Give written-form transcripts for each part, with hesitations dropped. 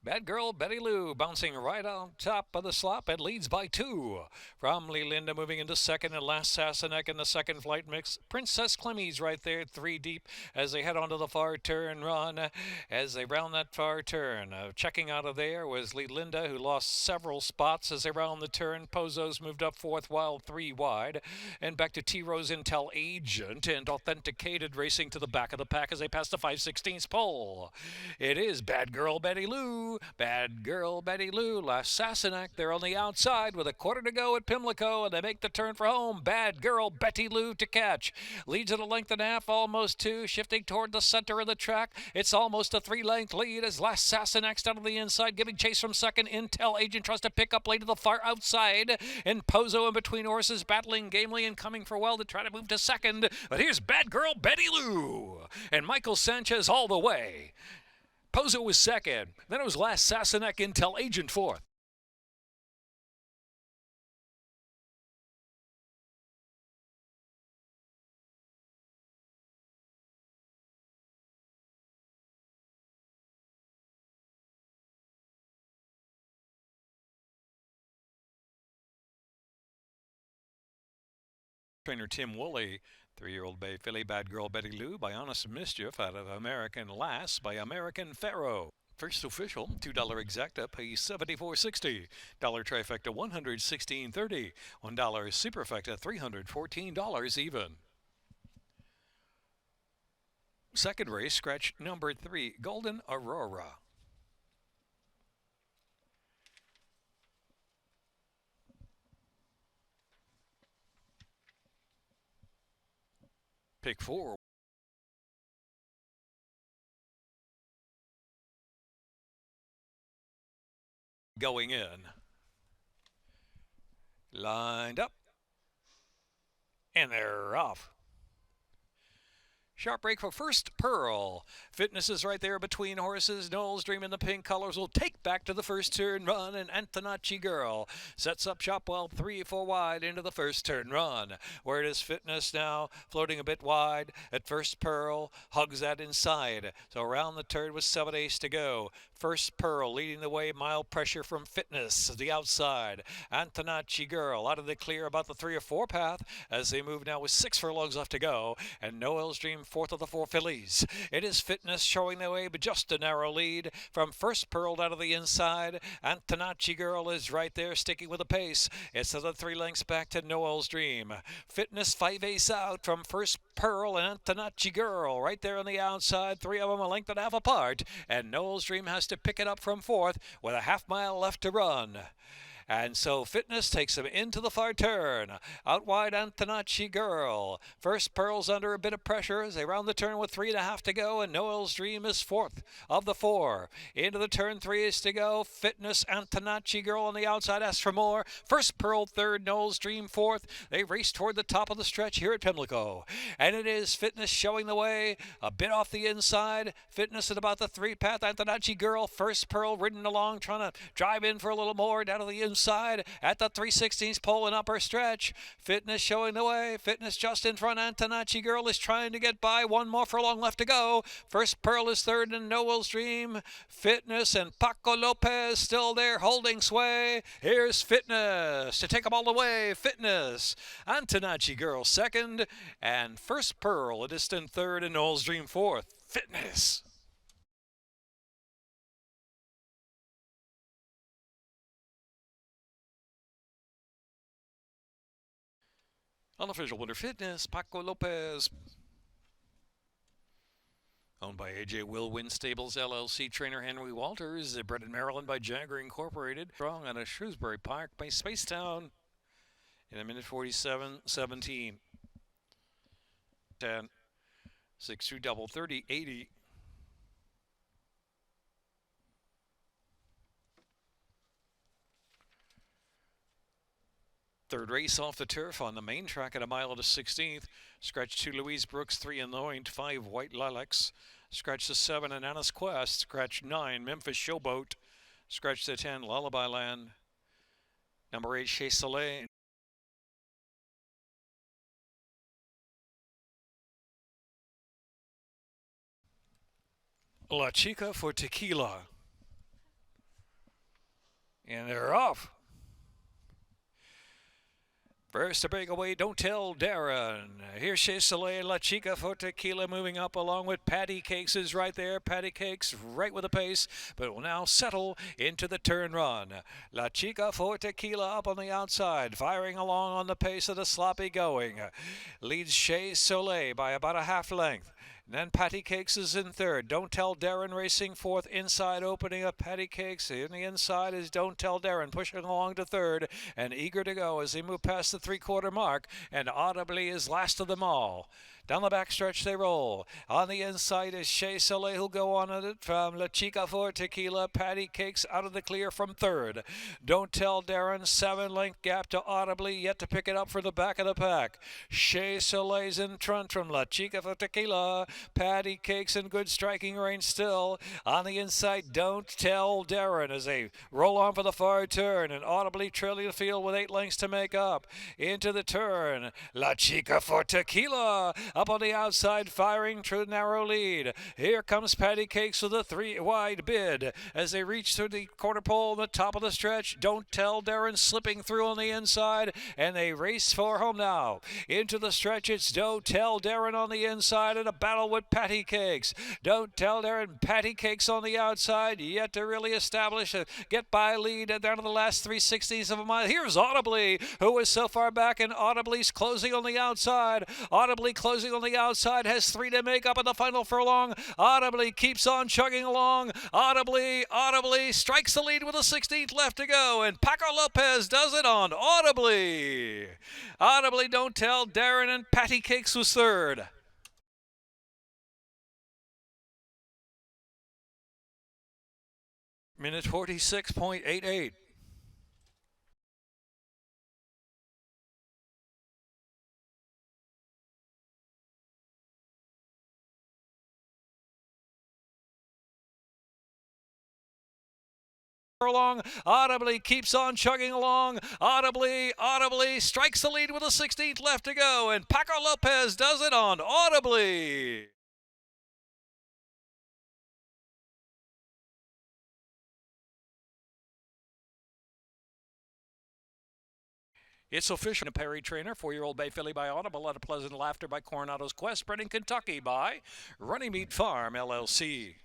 Bad girl Betty Lou bouncing right on top of the slop and leads by 2. From Lee Linda moving into second and last Sassenach in the second flight mix. Princess Clemmy's right there, 3 deep as they head onto the far turn run as they round that far turn. Checking out of there was Lee Linda, who lost several spots as they round the turn. Pozos moved up fourth while 3 wide. And back to T-Rose Intel Agent and Authenticated racing to the back of the pack as they pass the 5/16 pole. It is Bad Girl Betty Lou. Bad Girl Betty Lou. Last Sassenach, they're on the outside with a quarter to go at Pimlico, and they make the turn for home. Bad Girl Betty Lou to catch. Leads at a length and a half, almost 2, shifting toward the center of the track. It's almost a 3-length lead as Last Sassenach's down to the inside, giving chase from second. Intel Agent tries to pick up late to the far outside, and Pozo in between horses, battling gamely and coming for well to try to move to second. But here's Bad Girl Betty Lou, and Michael Sanchez all the way. Pozo was second. Then it was Last Sassenach Intel Agent fourth. Trainer Tim Woolley, 3-year-old bay filly Bad Girl Betty Lou by Honest Mischief out of American Lass by American Pharaoh. First official, $2 exacta pays $74.60. Dollar trifecta $116.30. $1 superfecta $314 even. Second race, scratch number 3, Golden Aurora. Pick 4. Going in. Lined up. And they're off. Sharp break for First Pearl. Fitness is right there between horses. Noel's Dream in the pink colors will take back to the first turn run, and Antonacci Girl sets up shop well 3-4 wide into the first turn run. Where it is Fitness now floating a bit wide at First Pearl, hugs that inside. So around the turn with 7/8 to go. First Pearl leading the way, mild pressure from Fitness to the outside. Antonacci Girl out of the clear about the 3 or 4 path as they move now with 6 furlongs left to go, and Noel's Dream fourth of the 4 fillies. It is Fitness showing the way, but just a narrow lead from First Pearl out of the inside. Antonacci Girl is right there, sticking with the pace. It's to the 3 lengths back to Noel's Dream. Fitness 5/8 out from First Pearl and Antonacci Girl right there on the outside. 3 of them a length and a half apart, and Noel's Dream has to pick it up from fourth with a half mile left to run. And so Fitness takes him into the far turn. Out wide, Antonacci Girl. First Pearl's under a bit of pressure as they round the turn with 3.5 to go, and Noel's Dream is fourth of the 4. Into the turn 3 is to go. Fitness, Antonacci Girl on the outside asks for more. First Pearl third, Noel's Dream fourth. They race toward the top of the stretch here at Pimlico. And it is Fitness showing the way. A bit off the inside. Fitness at about the 3 path. Antonacci Girl, First Pearl ridden along, trying to drive in for a little more down to the inside. At the 3/16 pole and upper stretch. Fitness showing the way. Fitness just in front. Antonacci Girl is trying to get by. 1 more furlong left to go. First Pearl is third and Noel's Dream. Fitness and Paco Lopez still there holding sway. Here's Fitness to take them all the way. Fitness. Antonacci Girl second, and First Pearl a distant third, and Noel's Dream fourth. Fitness. Unofficial winner Fitness, Paco Lopez. Owned by AJ Will Win Stables LLC, trainer Henry Walters. Bred in Maryland by Jagger Incorporated. Strong out of Shrewsbury Park by Spacetown in 1:47:17. 10, 6 2 double 30, 80. Third race off the turf on the main track at a mile to 16th. Scratch 2 Louise Brooks, 3 Anoint, 5 White Lilacs. Scratch the 7 Anna's Quest. Scratch 9 Memphis Showboat. Scratch the 10 Lullaby Land. Number 8 Chez Soleil. La Chica for Tequila. And they're off. First to break away, Don't Tell Darren. Here's Chez Soleil, La Chica for Tequila moving up along with Patty Cakes is right there. Patty Cakes right with the pace, but will now settle into the turn run. La Chica for Tequila up on the outside, firing along on the pace of the sloppy going. Leads Chez Soleil by about a half length. And then Patty Cakes is in third. Don't Tell Darren racing fourth. Inside opening up Patty Cakes. In the inside is Don't Tell Darren pushing along to third and eager to go as they move past the three-quarter mark. And Audibly is last of them all. Down the backstretch they roll. On the inside is Chez Soleil who'll go on it from La Chica for Tequila. Patty Cakes out of the clear from third. Don't Tell Darren, 7-length gap to Audibly, yet to pick it up for the back of the pack. Chez Soleil's in front from La Chica for Tequila. Patty Cakes in good striking range still. On the inside, Don't Tell Darren as they roll on for the far turn and Audibly trailing the field with 8 lengths to make up. Into the turn, La Chica for Tequila. Up on the outside, firing through the narrow lead. Here comes Patty Cakes with a 3-wide bid. As they reach through the quarter pole on the top of the stretch, Don't Tell Darren slipping through on the inside, and they race for home now. Into the stretch, it's Don't Tell Darren on the inside, and a battle with Patty Cakes. Don't Tell Darren, Patty Cakes on the outside, yet to really establish a get-by lead down to the last 3/60 of a mile. Here's Audibly, who is so far back, and Audibly's closing on the outside. Audibly closing on the outside, has 3 to make up in the final furlong. Audibly keeps on chugging along. Audibly strikes the lead with a 16th left to go, and Paco Lopez does it on Audibly. Audibly, Don't Tell Darren, and Patty Cakes was third. Minute 46.88. Along. Audibly keeps on chugging along. Audibly strikes the lead with a 16th left to go, and Paco Lopez does it on Audibly. It's official. A Perry Trainer, 4-year-old Bay Filly by Audible, at a Pleasant Laughter by Coronado's Quest, spreading Kentucky by Runnymede Farm, LLC.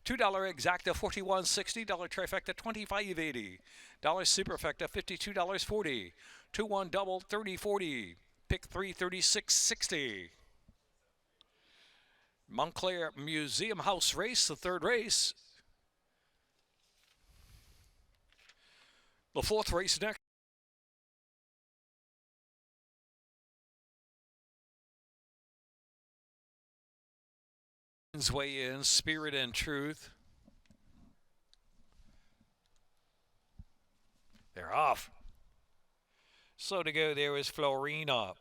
$2 exacta, $41.60. Trifecta, $25.80. Superfecta, $52.40. 2-1 double, $30.40. Pick 3, $36.60. Montclair Museum House Race, the third race. The fourth race next. Way in, Spirit and Truth. They're off. Slow to go there is Florina.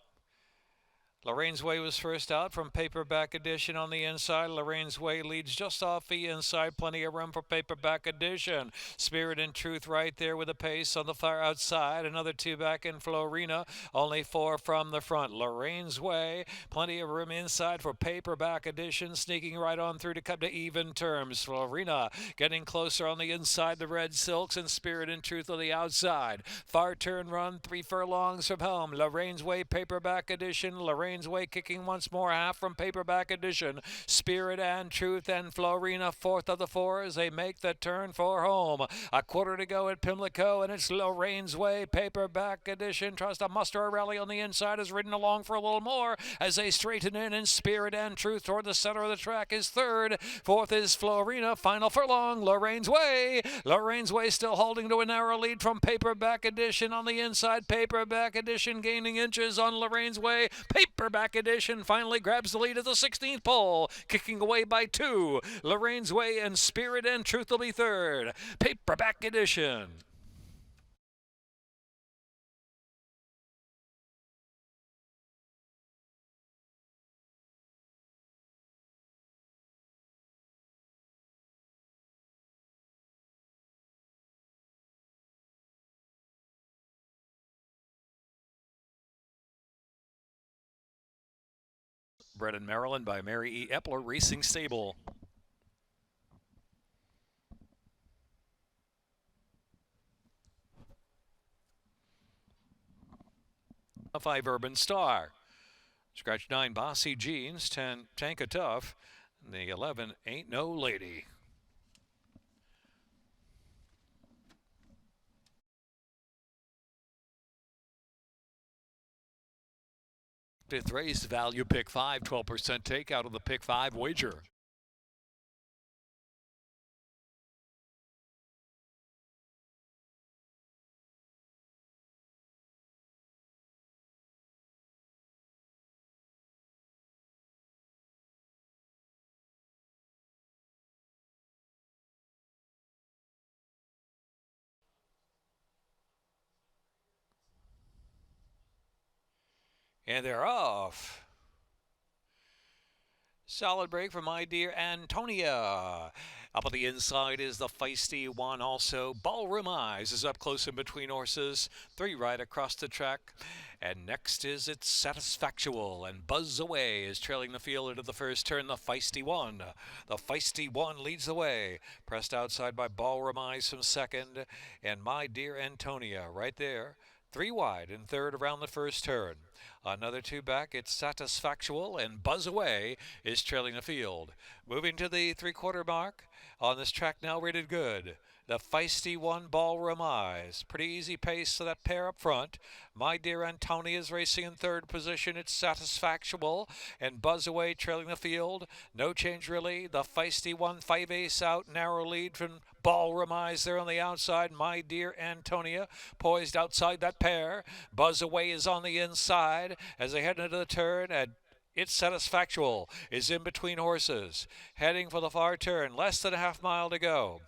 Lorraine's Way was first out from Paperback Edition on the inside. Lorraine's Way leads just off the inside. Plenty of room for Paperback Edition. Spirit and Truth right there with a pace on the far outside. Another 2 back in Florina. Only 4 from the front. Lorraine's Way. Plenty of room inside for Paperback Edition. Sneaking right on through to come to even terms. Florina getting closer on the inside. The Red Silks, and Spirit and Truth on the outside. Far turn run 3 furlongs from home. Lorraine's Way Paperback Edition. Lorraine's Way kicking once more, half from Paperback Edition. Spirit and Truth and Florina, 4th of the 4 as they make the turn for home. A quarter to go at Pimlico, and it's Lorraine's Way Paperback Edition. Tries to muster a rally on the inside, is ridden along for a little more as they straighten in, and Spirit and Truth toward the center of the track is third. 4th is Florina. Final furlong, Lorraine's Way. Lorraine's Way still holding to a narrow lead from Paperback Edition on the inside. Paperback Edition gaining inches on Lorraine's Way. Paperback Edition finally grabs the lead at the 16th pole, kicking away by 2. Lorraine's Way and Spirit and Truth will be third. Paperback Edition. Bred in Maryland by Mary E. Epler Racing Stable. 5 Urban Star. Scratch 9 Bossy Jeans, 10 Tanka Tough, and the 11 Ain't No Lady. Fifth race, value pick 5, 12% take out of the pick 5 wager. And they're off. Solid break for my dear Antonia. Up on the inside is the feisty one also. Ballroom Eyes is up close in between horses. 3 right across the track. And next is It's Satisfactual. And Buzz Away is trailing the field into the first turn. The feisty one. The feisty one leads the way. Pressed outside by Ballroom Eyes from second. And my dear Antonia right there. 3 wide and third around the first turn. Another 2 back, It's Satisfactual, and Buzz Away is trailing the field. Moving to the 3/4 mark on this track now rated good. The feisty one, Ballroom Eyes. Pretty easy pace for that pair up front. My dear Antonia is racing in third position. It's Satisfactual, and Buzz Away trailing the field. No change really. The feisty one, 5 ace out, narrow lead from Ballroom Eyes there on the outside. My dear Antonia poised outside that pair. Buzz Away is on the inside as they head into the turn, and It's Satisfactual is in between horses, heading for the far turn. Less than a half mile to go.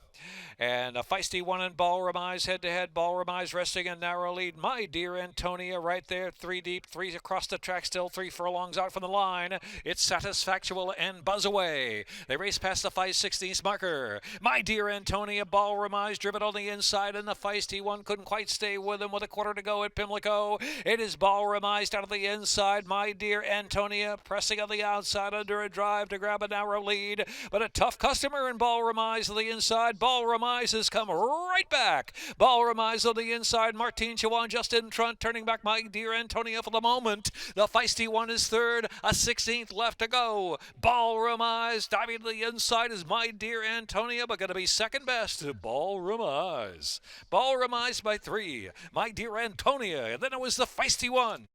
And a feisty one and Ballroom Eyes head-to-head. Ballroom Eyes resting in narrow lead. My dear Antonia right there, 3 deep, 3 across the track, still 3 furlongs out from the line. It's Satisfactual and Buzz Away. They race past the 5/16 marker. My dear Antonia, Ballroom Eyes driven on the inside, and the feisty one couldn't quite stay with him with a quarter to go at Pimlico. It is Ballroom Eyes down to the inside. My dear Antonia pressing on the outside under a drive to grab a narrow lead, but a tough customer in Ballroom Eyes on the inside. Ballroom Eyes has come right back. Ballroom Eyes on the inside. Martin Chawan just in front, turning back my dear Antonia for the moment. The feisty one is third, a 16th left to go. Ballroom Eyes diving to the inside is my dear Antonia, but going to be second best to Ballroom Eyes. Ballroom Eyes by 3. My dear Antonia, and then it was the feisty one.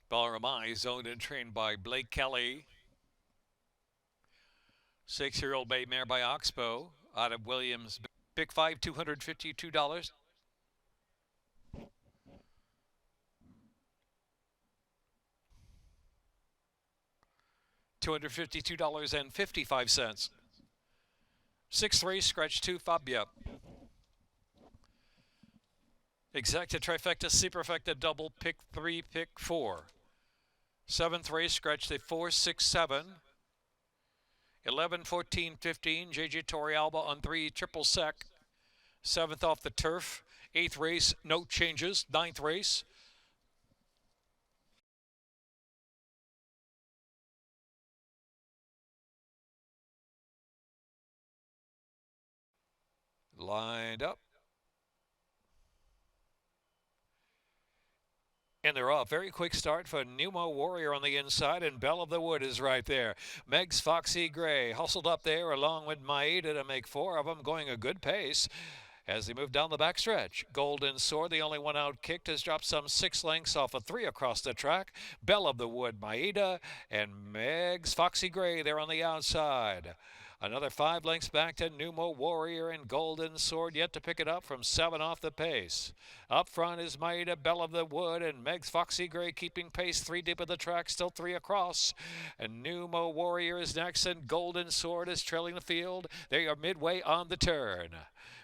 Ballroom Eyes, owned and trained by Blake Kelly. 6-year-old bay mare by Oxbow out of Williams. Pick 5, $252. $252.55. 6th race, scratch 2, Fabia. Exacta, trifecta, superfecta, double, pick 3, pick 4. 7th race, scratch the 4, 6, 7. 11, 14, 15, JJ Torrealba on 3, triple sec. 7th off the turf. 8th race, no changes. 9th race. Lined up. And they're off. Very quick start for Pneumo Warrior on the inside, and Belle of the Wood is right there. Megs, Foxy, Gray hustled up there along with Maida to make 4 of them, going a good pace as they move down the backstretch. Golden Sword, the only one out kicked, has dropped some 6 lengths off of 3 across the track. Belle of the Wood, Maida, and Megs, Foxy, Gray there on the outside. Another 5 lengths back to Pneumo Warrior and Golden Sword, yet to pick it up from 7 off the pace. Up front is Maida, Belle of the Wood, and Megs, Foxy, Gray keeping pace. 3 deep of the track, still 3 across. And Pneumo Warrior is next, and Golden Sword is trailing the field. They are midway on the turn.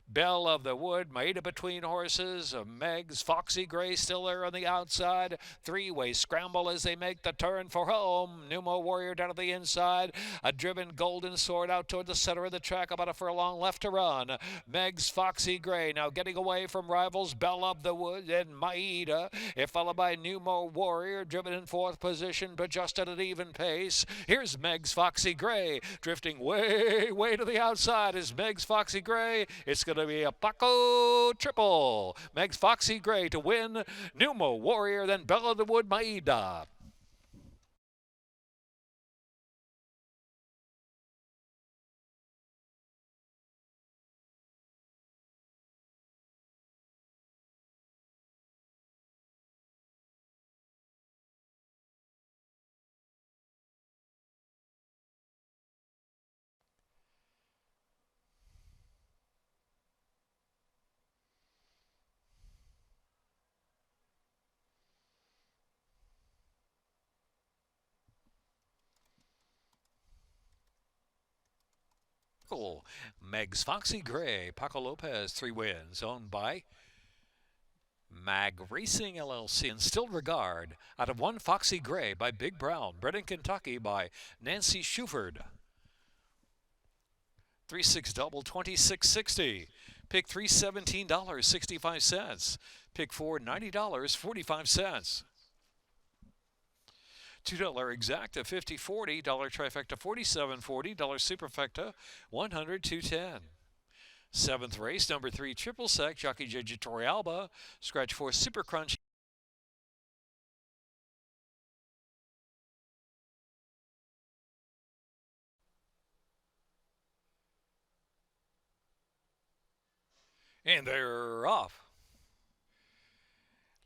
Belle of the Wood, Maida between horses, Megs, Foxy Gray still there on the outside. Three-way scramble as they make the turn for home. Numo Warrior down to the inside. A driven Golden Sword out toward the center of the track, about a furlong left to run. Megs, Foxy Gray now getting away from rivals Belle of the Wood and Maida. It followed by Numo Warrior, driven in fourth position, but just at an even pace. Here's Megs, Foxy Gray, drifting way to the outside. Is Megs, Foxy Gray. It's going to be a Paco triple. Megs, Foxy Gray to win. Numo Warrior, then Belle of the Wood, Maida. Megs, Foxy Gray, Paco Lopez, 3 wins, owned by Mag Racing LLC and Still Regard. Out of 1 Foxy Gray by Big Brown, bred in Kentucky by Nancy Shuford. 3-6 double, 26.60. Pick 3, $17.65. Pick 4, $90.45. $2 exacta, 50-40, dollar trifecta, 47.40, dollar superfecta, 100-210. 7th race, number 3, Triple Sec, Jockey J.J. Torrealba, scratch 4, Super Crunch. And they're off.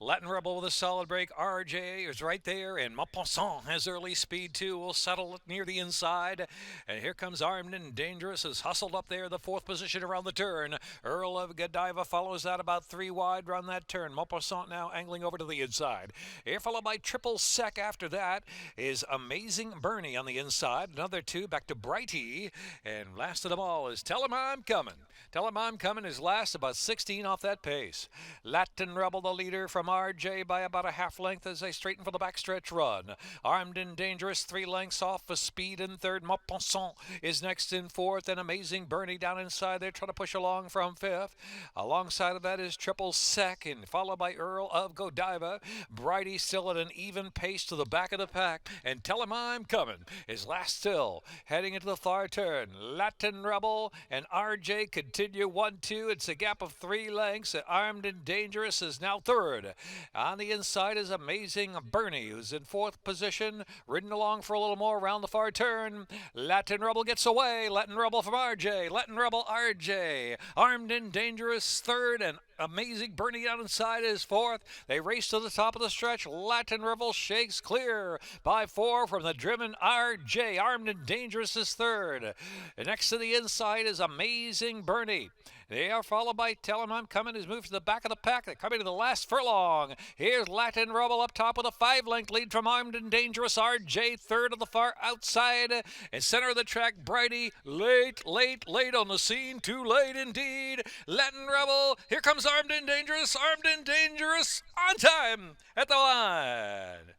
Latin Rebel with a solid break. RJ is right there, and Maupassant has early speed too. Will settle it near the inside. And here comes Armed and Dangerous, is hustled up there, the 4th position around the turn. Earl of Godiva follows that about 3 wide around that turn. Maupassant now angling over to the inside. Here followed by Triple Sec after that is Amazing Bernie on the inside. Another 2 back to Brighty. And last of them all is Tell 'em I'm Coming. Tell 'em I'm Coming is last, about 16 off that pace. Latin Rebel the leader from RJ by about a half length as they straighten for the backstretch run. Armed and Dangerous 3 lengths off for speed in 3rd. Maupassant is next in 4th, and Amazing Bernie down inside there trying to push along from 5th. Alongside of that is Triple Sec, and followed by Earl of Godiva. Brighty still at an even pace to the back of the pack, and Tell 'em I'm Coming is last still. Heading into the far turn, Latin Rebel and RJ continue 1-2. It's a gap of 3 lengths. Armed and Dangerous is now 3rd. On the inside is Amazing Bernie, who's in 4th position, ridden along for a little more around the far turn. Latin Rebel gets away. Latin Rebel from RJ. Latin Rebel RJ. Armed and Dangerous 3rd, and Amazing Bernie out inside is 4th. They race to the top of the stretch. Latin Rebel shakes clear by 4 from the driven RJ. Armed and Dangerous is 3rd. And next to the inside is Amazing Bernie. They are followed by Tell 'em I'm Coming, who's moved to the back of the pack. They're coming to the last furlong. Here's Latin Rebel up top with a 5-length lead from Armed and Dangerous. RJ 3rd on the far outside. And center of the track, Brighty, late on the scene. Too late indeed. Latin Rebel, here comes Armed and Dangerous. Armed and Dangerous on time at the line.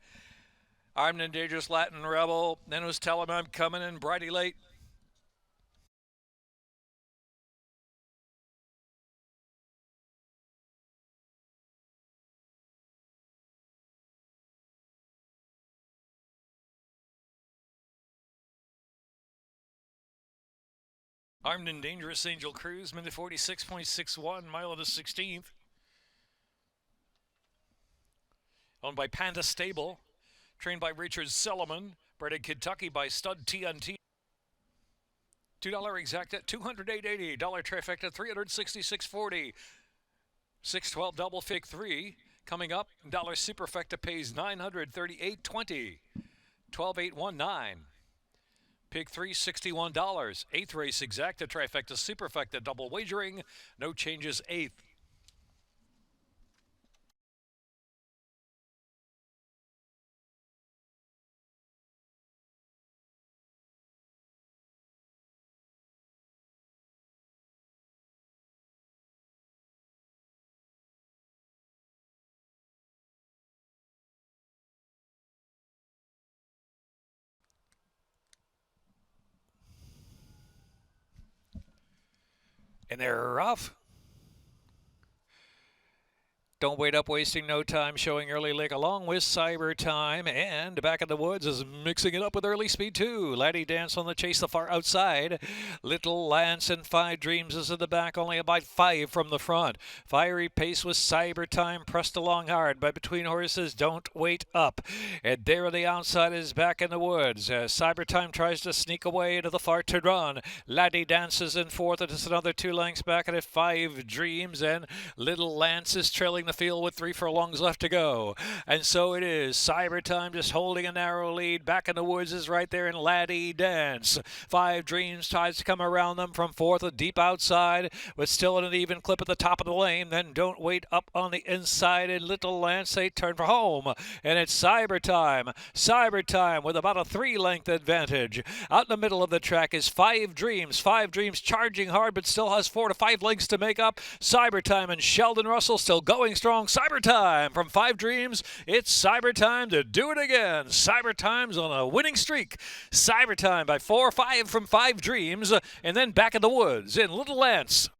Armed and Dangerous, Latin Rebel. Then it was Tell 'em I'm Coming and Brighty late. Armed and Dangerous, Angel Cruz, minute 46.61, mile of the 16th. Owned by Panda Stable, trained by Richard Selleman, bred in Kentucky by Stud TNT. $2 exacta, 208.80. Dollar trifecta, 366.40. 612 double fig 3 coming up. Dollar superfecta pays 938.20. 12819. Pig 3, $61. 8th race exacta, trifecta, superfecta, double wagering. No changes 8th. And they're off. Don't Wait Up, Wasting No Time, showing Early Lick along with Cyber Time. And Back in the Woods is mixing it up with Early Speed too. Laddie Dance on the chase, the far outside. Little Lance and Five Dreams is in the back, only about 5 from the front. Fiery Pace with Cyber Time pressed along hard by Between Horses, Don't Wait Up. And there on the outside is Back in the Woods. Cyber Time tries to sneak away to the far to run. Laddie dances in fourth, and it's another 2 lengths back at it. Five Dreams, and Little Lance is trailing the field with 3 furlongs left to go. And so it is. Cyber Time just holding a narrow lead. Back in the Woods is right there in Laddie Dance. Five Dreams tries to come around them from fourth, a deep outside, but still at an even clip at the top of the lane. Then Don't Wait Up on the inside, and Little Lance, they turn for home. And it's Cyber Time. Cyber Time with about a 3-length advantage. Out in the middle of the track is Five Dreams. Five Dreams charging hard, but still has 4 to 5 lengths to make up. Cyber Time and Sheldon Russell still going strong. Cyber Time from Five Dreams. It's Cyber Time to do it again. Cyber Time's on a winning streak. Cyber Time by 4 or 5 from Five Dreams, and then Back in the Woods in Little Lance.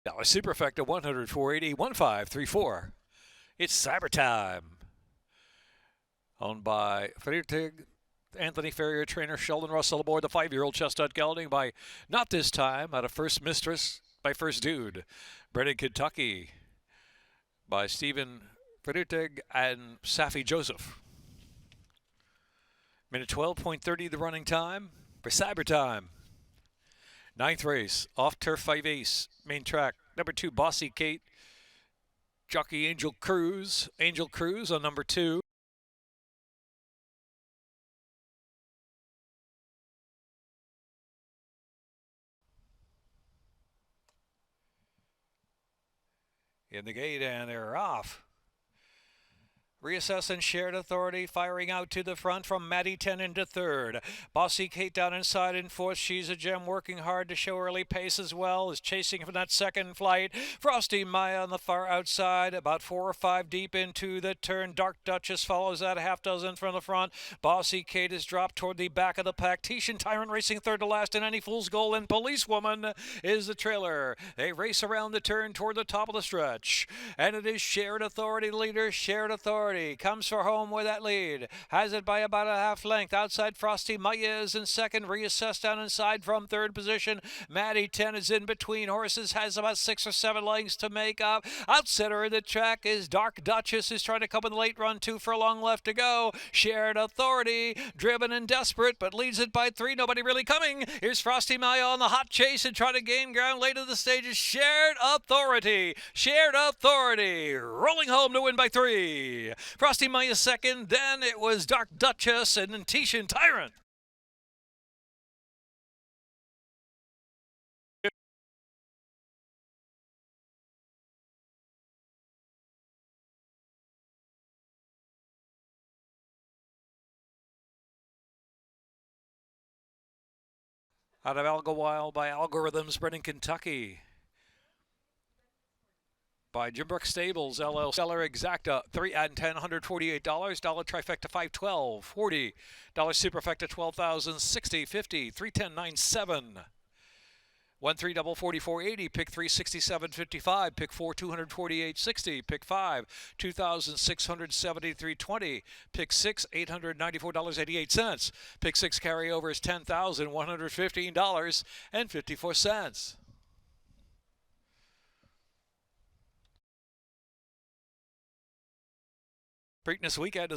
Dollar Superfecta 100, 480, 1534. It's Cyber Time. Owned by Friedrich Anthony Ferrier, trainer Sheldon Russell aboard the 5-year-old chestnut gelding by Not This Time out of First Mistress by First Dude. Bred in Kentucky by Stephen Friedrich and Safi Joseph. Minute 12.30 the running time for Cyber Time. 9th race, off turf 5 ace, main track. Number 2, Bossy Kate. Jockey Angel Cruz. Angel Cruz on number 2. In the gate, and they're off. Reassess and Shared Authority firing out to the front from Maddie 10 into third. Bossy Kate down inside in fourth. She's a gem, working hard to show early pace as well. Is chasing from that second flight. Frosty Maya on the far outside, about 4 or 5 deep into the turn. Dark Duchess follows that, a half dozen from the front. Bossy Kate is dropped toward the back of the pack. Tishan Tyrant racing third to last, and Any Fool's Goal, and Policewoman is the trailer. They race around the turn toward the top of the stretch. And it is Shared Authority leader. Shared Authority comes for home with that lead. Has it by about a half length. Outside Frosty Maya is in second. Reassessed down inside from third position. Maddie 10 is in Between Horses. Has about 6 or 7 lengths to make up. Outsider of the track is Dark Duchess, who's trying to come in the late run. 2 furlong left to go. Shared Authority, driven and desperate, but leads it by 3. Nobody really coming. Here's Frosty Maya on the hot chase and trying to gain ground late in the stages. Shared Authority. Shared Authority rolling home to win by 3. Frosty Maya second, then it was Dark Duchess, and then Tishan Tyrant. Out of Algawile by Algorithms, bred in Kentucky. By Jim Brooks Stables, LL Seller Exacta, 3 and 10, $148. Dollar Trifecta, 512, 40. Dollar Superfecta, 12,000, 60, 50, 310, 97. 1 3 double 44.80, pick 3 67.55, pick 4 248.60, pick 5 2,673.20, pick 6 $894.88, pick 6 carryover is $10,115.54. Preakness weekend is